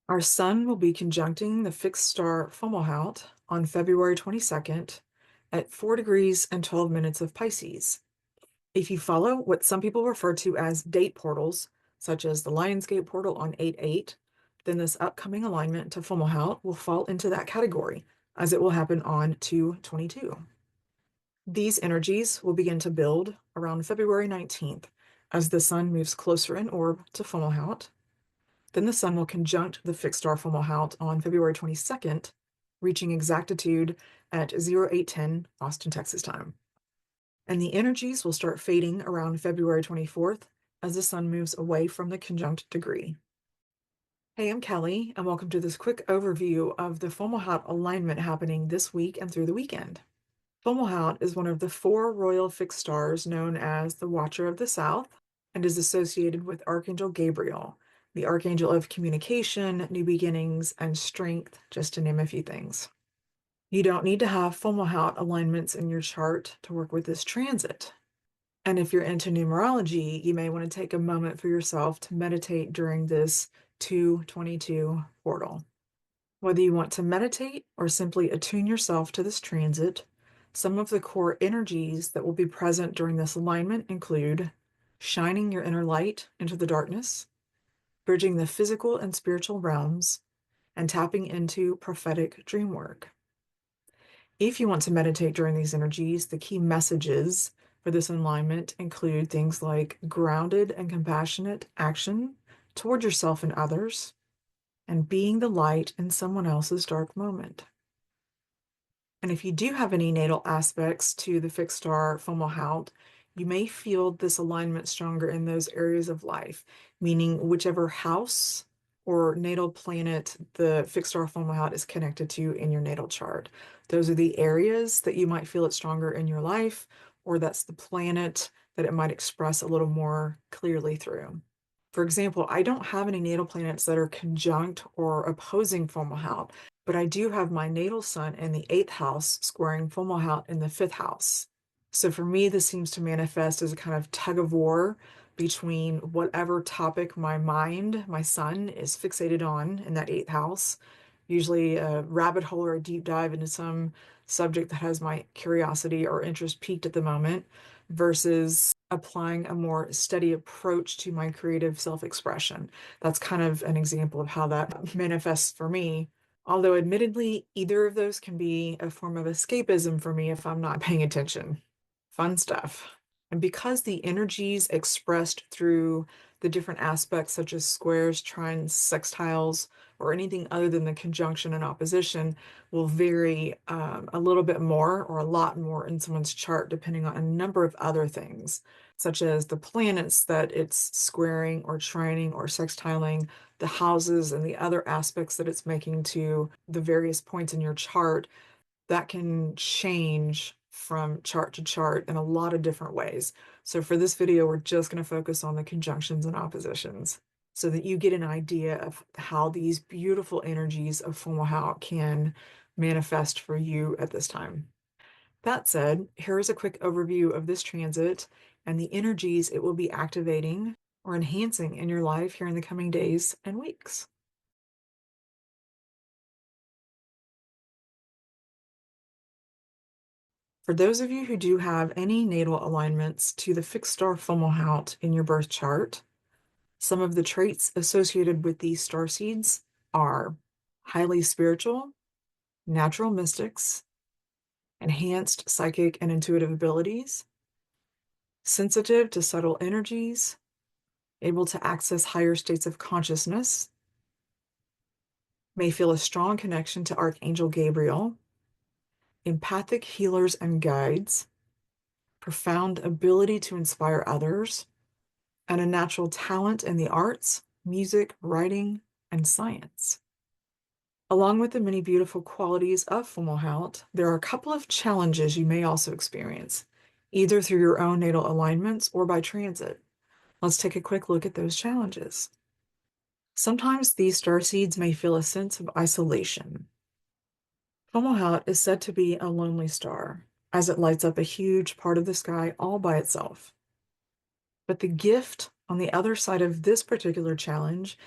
Our sun will be conjuncting the fixed star Fomalhaut on February 22nd at 4 degrees and 12 minutes of Pisces. If you follow what some people refer to as date portals, such as the Lionsgate portal on 8/8, then this upcoming alignment to Fomalhaut will fall into that category, as it will happen on 2/22. These energies will begin to build around February 19th as the sun moves closer in orb to Fomalhaut. Then the sun will conjunct the fixed star Fomalhaut on February 22nd, reaching exactitude at 0810 Austin, Texas time. And the energies will start fading around February 24th as the sun moves away from the conjunct degree. Hey, I'm Kellie, and welcome to this quick overview of the Fomalhaut alignment happening this week and through the weekend. Fomalhaut is one of the 4 royal fixed stars known as the Watcher of the South and is associated with Archangel Gabriel, the archangel of communication, new beginnings, and strength, just to name a few things. You don't need to have Fomalhaut alignments in your chart to work with this transit. And if you're into numerology, you may want to take a moment for yourself to meditate during this 2/22 portal. Whether you want to meditate or simply attune yourself to this transit, some of the core energies that will be present during this alignment include shining your inner light into the darkness, bridging the physical and spiritual realms, and tapping into prophetic dreamwork. If you want to meditate during these energies, the key messages for this alignment include things like grounded and compassionate action toward yourself and others, and being the light in someone else's dark moment. And if you do have any natal aspects to the fixed star Fomalhaut, you may feel this alignment stronger in those areas of life, meaning whichever house or natal planet the fixed star Fomalhaut is connected to in your natal chart. Those are the areas that you might feel it stronger in your life, or that's the planet that it might express a little more clearly through. For example, I don't have any natal planets that are conjunct or opposing Fomalhaut, but I do have my natal sun in the 8th house squaring Fomalhaut in the 5th house. So for me, this seems to manifest as a kind of tug of war between whatever topic my mind, my sun, is fixated on in that 8th house, usually a rabbit hole or a deep dive into some subject that has my curiosity or interest peaked at the moment, versus applying a more steady approach to my creative self-expression. That's kind of an example of how that manifests for me. Although admittedly, either of those can be a form of escapism for me if I'm not paying attention. Fun stuff. And because the energies expressed through the different aspects, such as squares, trines, sextiles, or anything other than the conjunction and opposition, will vary a little bit more or a lot more in someone's chart, depending on a number of other things, such as the planets that it's squaring or trining or sextiling, the houses, and the other aspects that it's making to the various points in your chart. That can change from chart to chart in a lot of different ways. So for this video, we're just going to focus on the conjunctions and oppositions so that you get an idea of how these beautiful energies of Fomalhaut can manifest for you at this time. That said, here is a quick overview of this transit and the energies it will be activating or enhancing in your life here in the coming days and weeks. For those of you who do have any natal alignments to the fixed star Fomalhaut in your birth chart, some of the traits associated with these starseeds are highly spiritual, natural mystics, enhanced psychic and intuitive abilities, sensitive to subtle energies, able to access higher states of consciousness, may feel a strong connection to Archangel Gabriel, empathic healers and guides, profound ability to inspire others, and a natural talent in the arts, music, writing, and science. Along with the many beautiful qualities of Fomalhaut, there are a couple of challenges you may also experience, either through your own natal alignments or by transit. Let's take a quick look at those challenges. Sometimes these starseeds may feel a sense of isolation. Fomalhaut is said to be a lonely star, as it lights up a huge part of the sky all by itself. But the gift On the other side of this particular challenge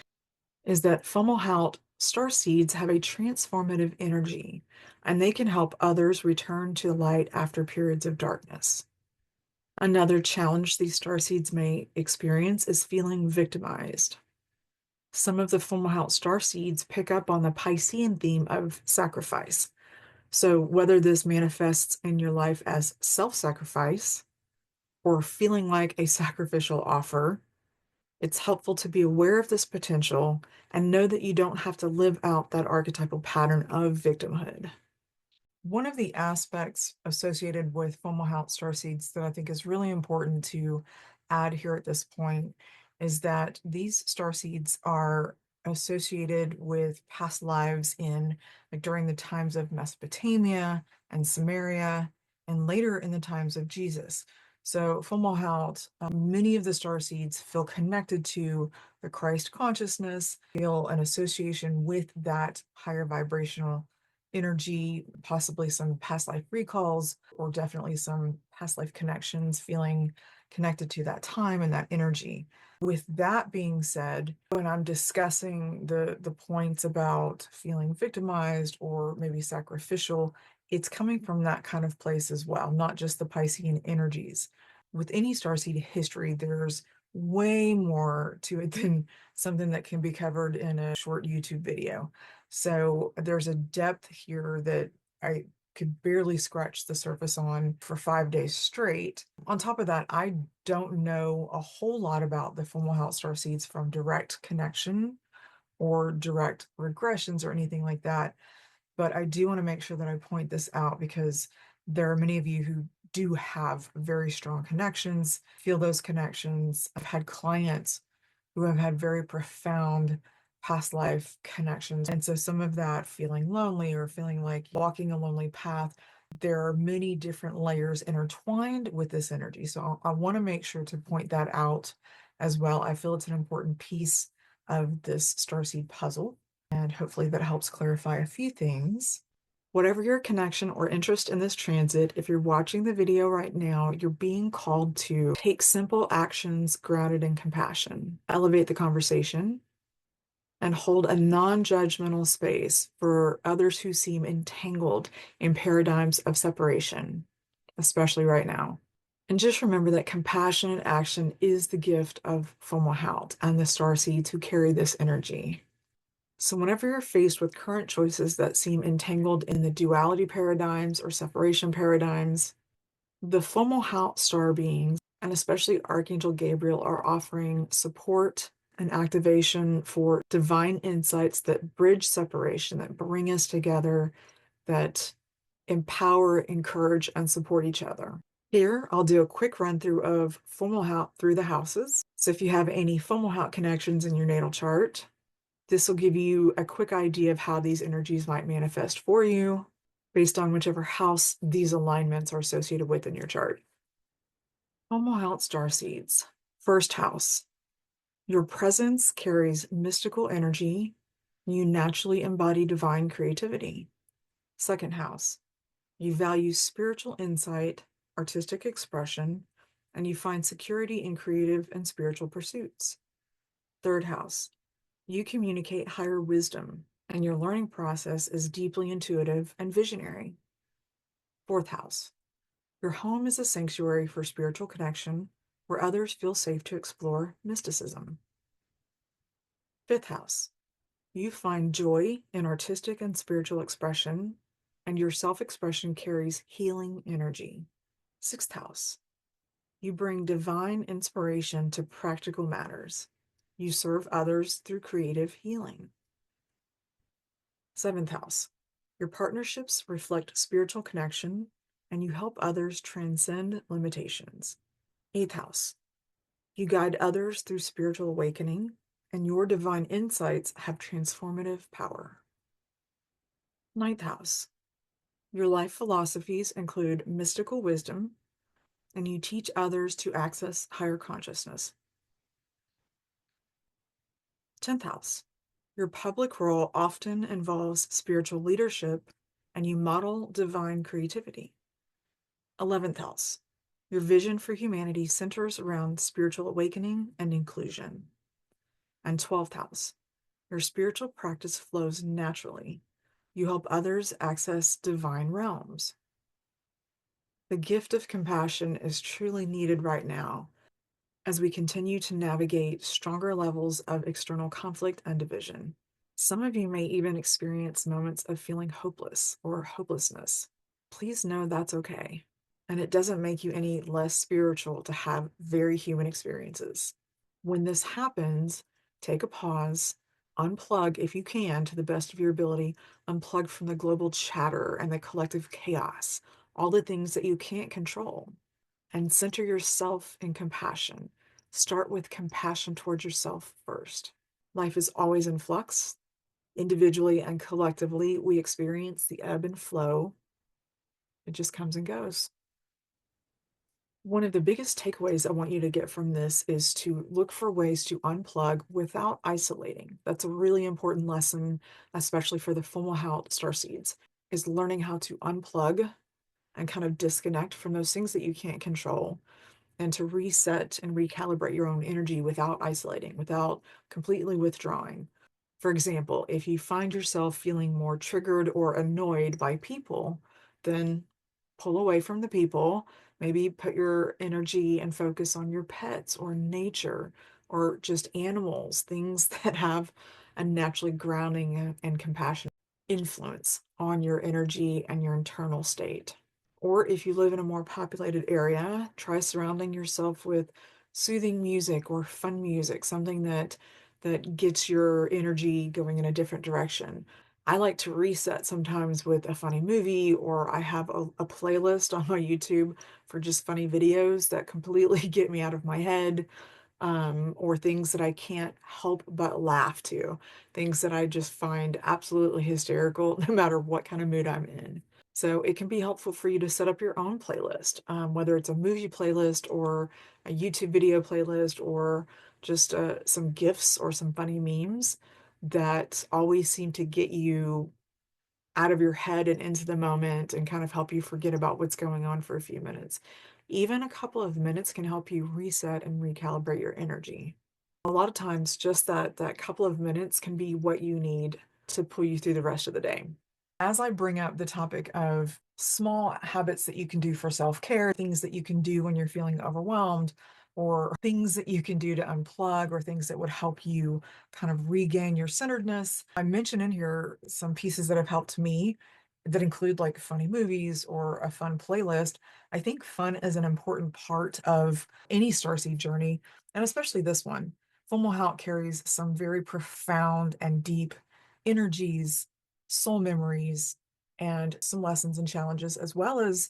is that Fomalhaut Starseeds have a transformative energy, and they can help others return to light after periods of darkness. Another challenge these starseeds may experience is feeling victimized. Some of the Fomalhaut starseeds pick up on the Piscean theme of sacrifice. So, whether this manifests in your life as self-sacrifice or feeling like a sacrificial offer, it's helpful to be aware of this potential and know that you don't have to live out that archetypal pattern of victimhood. One of the aspects associated with Fomalhaut starseeds that I think is really important to add here at this point is that these starseeds are associated with past lives in, like, during the times of Mesopotamia and Samaria, and later in the times of Jesus. So Fomalhaut, many of the starseeds feel connected to the Christ consciousness, feel an association with that higher vibrational energy, possibly some past life recalls, or definitely some past life connections, feeling connected to that time and that energy. With that being said, when I'm discussing the points about feeling victimized or maybe sacrificial, it's coming from that kind of place as well, not just the Piscean energies. With any starseed history, there's way more to it than something that can be covered in a short YouTube video. So there's a depth here that I could barely scratch the surface on for 5 days straight. On top of that, I don't know a whole lot about the Fomalhaut starseeds from direct connection or direct regressions or anything like that. But I do want to make sure that I point this out because there are many of you who do have very strong connections, feel those connections. I've had clients who have had very profound past life connections. And so some of that feeling lonely or feeling like walking a lonely path, there are many different layers intertwined with this energy. So I want to make sure to point that out as well. I feel it's an important piece of this starseed puzzle, and hopefully that helps clarify a few things. Whatever your connection or interest in this transit, if you're watching the video right now, you're being called to take simple actions grounded in compassion, elevate the conversation, and hold a non-judgmental space for others who seem entangled in paradigms of separation, especially right now. And just remember that compassionate action is the gift of Fomalhaut and the starseeds who carry this energy. So whenever you're faced with current choices that seem entangled in the duality paradigms or separation paradigms, the Fomalhaut star beings, and especially Archangel Gabriel, are offering support and activation for divine insights that bridge separation, that bring us together, that empower, encourage, and support each other. Here, I'll do a quick run through of Fomalhaut through the houses. So if you have any Fomalhaut connections in your natal chart, this will give you a quick idea of how these energies might manifest for you based on whichever house these alignments are associated with in your chart. Fomalhaut Starseeds. First house. Your presence carries mystical energy. You naturally embody divine creativity. Second house. You value spiritual insight, artistic expression, and you find security in creative and spiritual pursuits. Third house. You communicate higher wisdom, and your learning process is deeply intuitive and visionary. Fourth house. Your home is a sanctuary for spiritual connection, where others feel safe to explore mysticism. Fifth house. You find joy in artistic and spiritual expression, and your self-expression carries healing energy. Sixth house. You bring divine inspiration to practical matters. You serve others through creative healing. Seventh house. Your partnerships reflect spiritual connection, and you help others transcend limitations. Eighth house. You guide others through spiritual awakening, and your divine insights have transformative power. Ninth house. Your life philosophies include mystical wisdom, and you teach others to access higher consciousness. 10th house. Your public role often involves spiritual leadership, and you model divine creativity. 11th house. Your vision for humanity centers around spiritual awakening and inclusion. And 12th house, your spiritual practice flows naturally. You help others access divine realms. The gift of compassion is truly needed right now as we continue to navigate stronger levels of external conflict and division. Some of you may even experience moments of feeling hopeless or hopelessness. Please know that's okay. And it doesn't make you any less spiritual to have very human experiences. When this happens, take a pause, unplug if you can to the best of your ability, unplug from the global chatter and the collective chaos, all the things that you can't control, and center yourself in compassion. Start with compassion towards yourself first. Life is always in flux. Individually and collectively, we experience the ebb and flow. It just comes and goes. One of the biggest takeaways I want you to get from this is to look for ways to unplug without isolating. That's a really important lesson, especially for the Fomalhaut Starseeds, is learning how to unplug and kind of disconnect from those things that you can't control, and to reset and recalibrate your own energy without isolating, without completely withdrawing. For example, if you find yourself feeling more triggered or annoyed by people, then pull away from the people. Maybe put your energy and focus on your pets or nature or just animals, things that have a naturally grounding and compassionate influence on your energy and your internal state. Or if you live in a more populated area, try surrounding yourself with soothing music or fun music, something that gets your energy going in a different direction. I like to reset sometimes with a funny movie, or I have a playlist on my YouTube for just funny videos that completely get me out of my head, or things that I can't help but laugh to, things that I just find absolutely hysterical no matter what kind of mood I'm in. So it can be helpful for you to set up your own playlist, whether it's a movie playlist or a YouTube video playlist or just some GIFs or some funny memes that always seem to get you out of your head and into the moment and kind of help you forget about what's going on for a few minutes. Even a couple of minutes can help you reset and recalibrate your energy. A lot of times, just that couple of minutes can be what you need to pull you through the rest of the day. As I bring up the topic of small habits that you can do for self-care, things that you can do when you're feeling overwhelmed, or things that you can do to unplug, or things that would help you kind of regain your centeredness, I mentioned in here some pieces that have helped me that include like funny movies or a fun playlist. I think fun is an important part of any starseed journey, and especially this one. Fomalhaut carries some very profound and deep energies, soul memories, and some lessons and challenges, as well as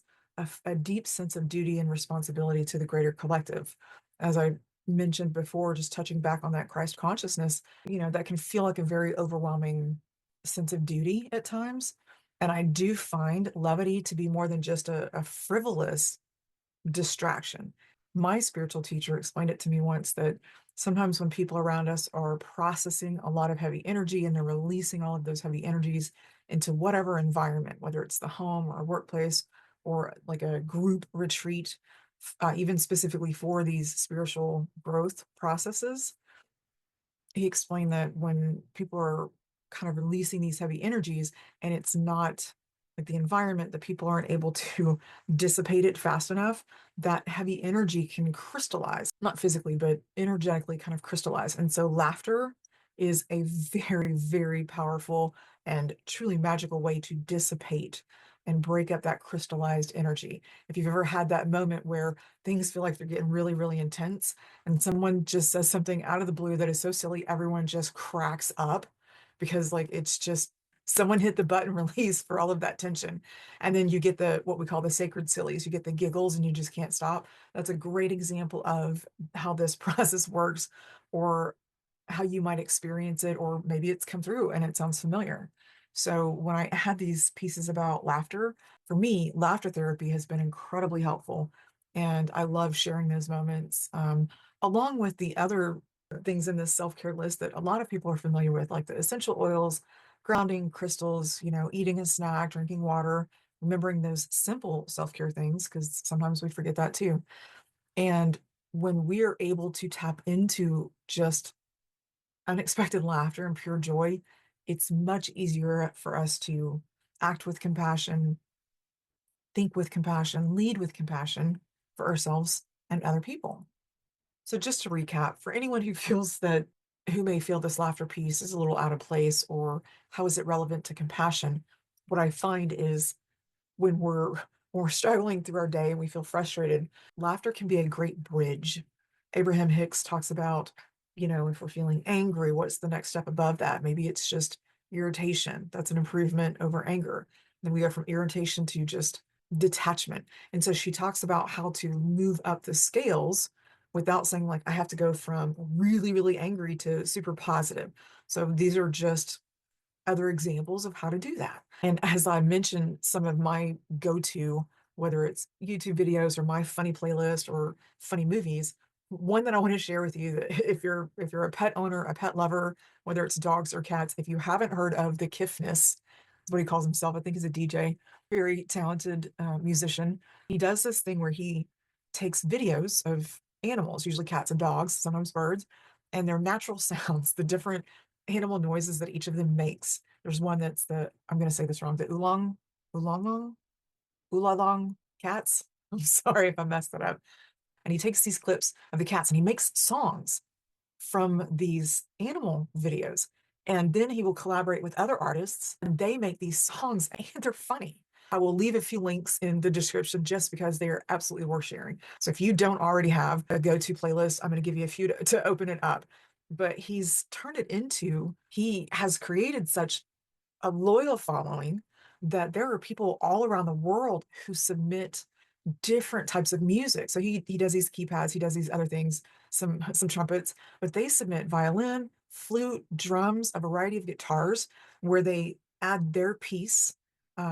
a deep sense of duty and responsibility to the greater collective. As I mentioned before, just touching back on that Christ consciousness, that can feel like a very overwhelming sense of duty at times. And I do find levity to be more than just a frivolous distraction. My spiritual teacher explained it to me once that sometimes when people around us are processing a lot of heavy energy and they're releasing all of those heavy energies into whatever environment, whether it's the home or a workplace or like a group retreat, even specifically for these spiritual growth processes, he explained that when people are kind of releasing these heavy energies and it's not like the environment, that people aren't able to dissipate it fast enough, that heavy energy can crystallize, not physically, but energetically kind of crystallize. And so laughter is a very, very powerful and truly magical way to dissipate and break up that crystallized energy. If you've ever had that moment where things feel like they're getting really, really intense, and someone just says something out of the blue that is so silly, everyone just cracks up because like it's just someone hit the button release for all of that tension. And then you get the what we call the sacred sillies, you get the giggles and you just can't stop. That's a great example of how this process works, or how you might experience it, or maybe it's come through and it sounds familiar. So when I had these pieces about laughter, for me, laughter therapy has been incredibly helpful. And I love sharing those moments, along with the other things in this self-care list that a lot of people are familiar with, like the essential oils, grounding crystals, eating a snack, drinking water. remembering those simple self-care things, because sometimes we forget that too. And when we are able to tap into just unexpected laughter and pure joy, it's much easier for us to act with compassion, think with compassion, lead with compassion for ourselves and other people. So just to recap, for anyone who feels that, who may feel this laughter piece is a little out of place, or how is it relevant to compassion? What I find is when we're struggling through our day and we feel frustrated, laughter can be a great bridge. Abraham Hicks talks about, if we're feeling angry, what's the next step above that? Maybe it's just irritation. That's an improvement over anger. Then we go from irritation to just detachment. And so she talks about how to move up the scales without saying, like, I have to go from really, really angry to super positive. So these are just other examples of how to do that. And as I mentioned, some of my go-to, whether it's YouTube videos or my funny playlist or funny movies, one that I want to share with you, that if you're a pet owner, a pet lover, whether it's dogs or cats, if you haven't heard of the Kiffness, that's what he calls himself. I think he's a DJ, very talented musician. He does this thing where he takes videos of animals, usually cats and dogs, sometimes birds, and their natural sounds, the different animal noises that each of them makes. There's one that's I'm going to say this wrong, the oolalong cats. I'm sorry if I messed that up. And he takes these clips of the cats and he makes songs from these animal videos. And then he will collaborate with other artists and they make these songs and they're funny. I will leave a few links in the description just because they are absolutely worth sharing. So if you don't already have a go-to playlist, I'm going to give you a few to open it up. But he has created such a loyal following that there are people all around the world who submit different types of music. So he does these keypads, he does these other things, some trumpets, but they submit violin, flute, drums, a variety of guitars where they add their piece.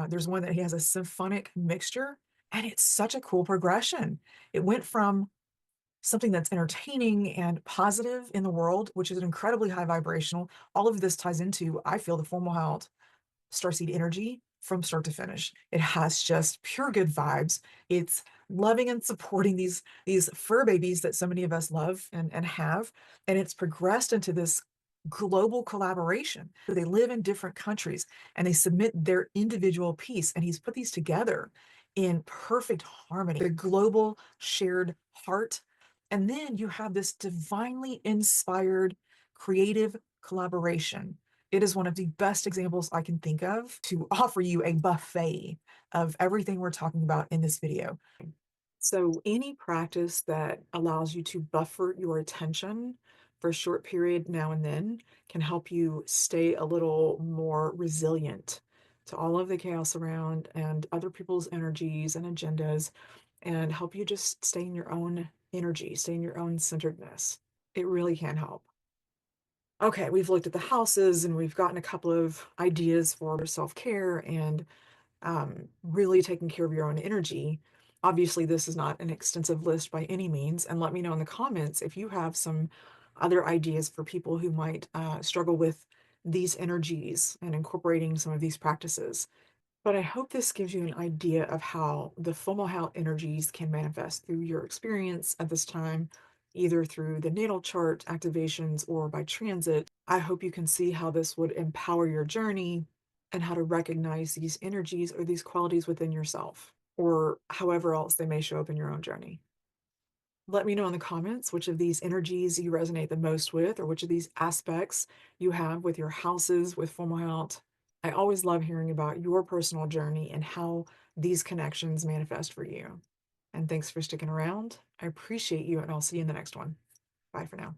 There's one that he has a symphonic mixture, and it's such a cool progression. It went from something that's entertaining and positive in the world, which is an incredibly high vibrational. All of this ties into, I feel, the Fomalhaut Starseed energy from start to finish. It has just pure good vibes. It's loving and supporting these fur babies that so many of us love and have. And it's progressed into this global collaboration. They live in different countries and they submit their individual piece. And he's put these together in perfect harmony, the global shared heart. And then you have this divinely inspired creative collaboration. It is one of the best examples I can think of to offer you a buffet of everything we're talking about in this video. So any practice that allows you to buffer your attention for a short period now and then can help you stay a little more resilient to all of the chaos around and other people's energies and agendas, and help you just stay in your own energy, stay in your own centeredness. It really can help. Okay, we've looked at the houses and we've gotten a couple of ideas for self-care and really taking care of your own energy. Obviously, this is not an extensive list by any means, and let me know in the comments if you have some other ideas for people who might struggle with these energies and incorporating some of these practices. But I hope this gives you an idea of how the Fomalhaut energies can manifest through your experience at this time, either through the natal chart activations or by transit. I hope you can see how this would empower your journey and how to recognize these energies or these qualities within yourself, or however else they may show up in your own journey. Let me know in the comments which of these energies you resonate the most with, or which of these aspects you have with your houses with Fomalhaut. I always love hearing about your personal journey and how these connections manifest for you. And thanks for sticking around. I appreciate you, and I'll see you in the next one. Bye for now.